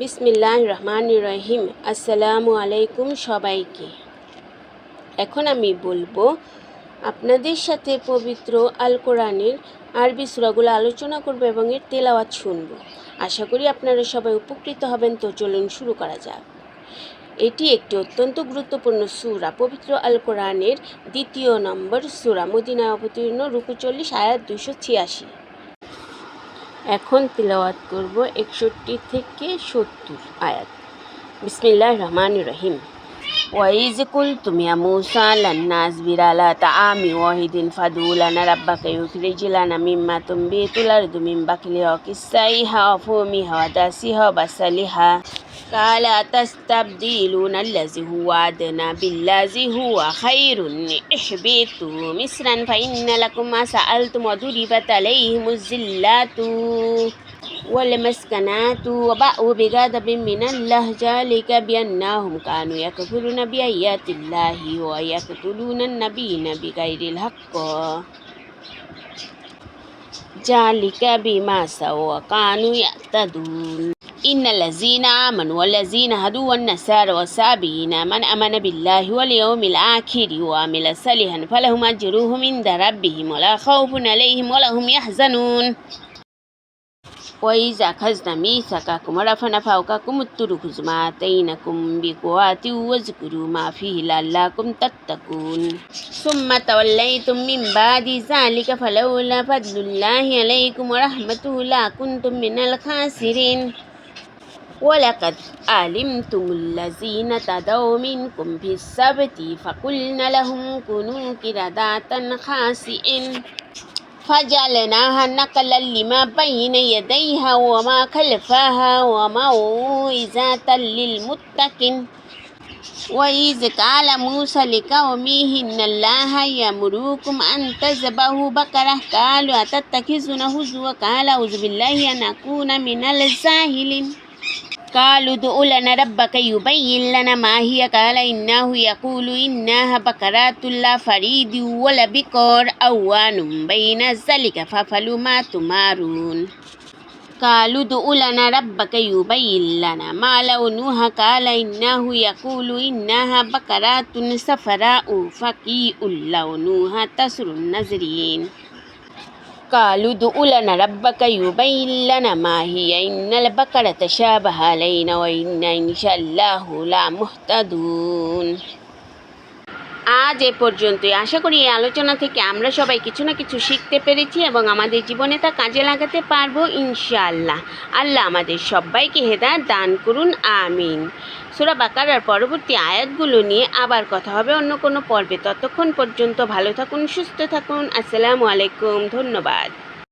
বিসমিল্লাহির রহমানির রহিম। আসসালামু আলাইকুম সবাইকে। এখন আমি বলবো আপনাদের সাথে পবিত্র আল কোরআনের আরবি সূরাগুলো আলোচনা করব এবং এর তেলাওয়াত শুনব। আশা করি আপনারা সবাই উপকৃত হবেন। তো চলুন শুরু করা যাক। এটি একটি অত্যন্ত গুরুত্বপূর্ণ সূরা, পবিত্র আল কোরআনের 2 নম্বর সূরা, মদিনায় অবতীর্ণ, রুকু 40 আয়াত 286। এখন তিলাওয়াত করব 61 থেকে 70 আয়াত। বিসমিল্লাহির রহমানির রহিম। ওয়াইজ কুলতুম ইয়া মূসা লান নাসবিরা আলা তাআমি ওয়াহিদিন ফাদউ লানা রাব্বাকা ইউখরিজ লানা মিম্মা তুনবিতুল আরদু মিন বাকলিহা ওয়া কিসাইহা ওয়া ফুমিহা ওয়া দাসিহা ওয়া বাসালিহা قال أتستبدلون الذي هو أدنى بالذي هو خير اهبطوا مصرا فإن لكم ما سألتم وضربت عليهم الذلة والمسكنات وباءوا بغضب من الله ذلك بأنهم كانوا يكفرون بآيات الله ويقتلون النبيين بغير الحق ذلك بما عصوا وكانوا يعتدون إن الذين آمنوا والذين هادوا والنصارى والصابئين من آمن بالله واليوم الآخر وعمل صالحا فلهم أجرهم عند ربهم ولا خوف عليهم ولا هم يحزنون وإذا أخذنا ميثاقكم ورفعنا فوقكم الطور خذوا ما آتيناكم بقوة واذكروا ما فيه لعلكم تتقون ثم توليتم من بعد ذلك فلولا فضل الله عليكم ورحمته لكنتم من الخاسرين ولقد علمتم الذين اعتدوا منكم في السبت فقلنا لهم كونوا قردة خاسئين فجعلناها نقلا لما بين يديها وما خلفها وموعظة للمتقين وإذ قال موسى لقومه إن الله يأمركم أن تذبحوا بقرة قالوا أتتخذنا هزوا قال أعوذ بالله أن أكون من الجاهلين قالوا ادع لنا ربك يبين لنا ما هي قال إنه يقول إنها بقرة لا فريد ولا بقر أوان بين ذلك فافعلوا ما تؤمرون قالوا ادع لنا ربك يبين لنا ما لونها قال إنه يقول إنها بقرة صفراء فقيع لونها تسر الناظرين قالوا ادع لنا ربك يبين لنا ما هي إن البقرة تشابه علينا وإنا إن شاء الله لمهتدون। আজ এ পর্যন্তই। আশা করি এই আলোচনা থেকে আমরা সবাই কিছু না কিছু শিখতে পেরেছি এবং আমাদের জীবনে তা কাজে লাগাতে পারবো ইনশাআল্লাহ। আল্লাহ আমাদের সবাইকে হেদায়েত দান করুন, আমিন। সূরা বাকারার পরবর্তী আয়াতগুলো নিয়ে আবার কথা হবে অন্য কোনো পর্বে। ততক্ষণ পর্যন্ত ভালো থাকুন, সুস্থ থাকুন। আসসালামু আলাইকুম। ধন্যবাদ।